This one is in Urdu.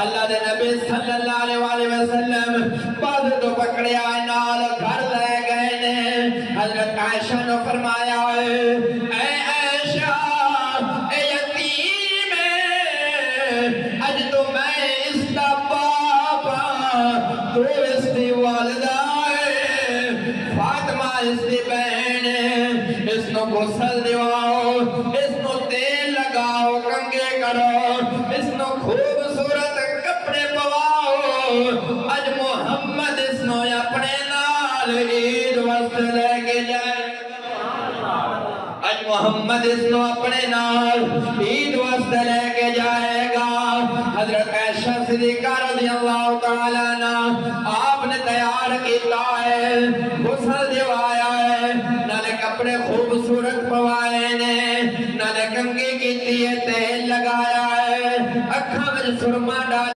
اللہ دے نبی صلی اللہ علیہ وسلم بعد تو پکڑے آئے نال گھر لے گئے نے۔ حضرت عائشہ نے فرمایا اے عائشہ اے یتیم اج تو میں اس دا باپ تو اس دی والدہ فاطمہ اس دی بہن، اس نو غسل دیواؤ، اس نو تیل لگاؤ، کنگے کرو، اس نو خوبصورت کپڑے پواؤ، اج محمد اس نو اپنے نال عید وقت لے کے جائے، اج محمد اس نو اپنے نال عید وقت لے کے جائے گا۔ حضرت عائشہ صدیقہ رضی اللہ تعالیٰ عنہ آپ نے تیار کیتا ہے، غسل دیوایا ہے، نالے کپڑے خوبصورت پوائے نے، نالے کنگھی کیتی ہے، تیل لگایا ہے، اکھاں وچ سرما ڈال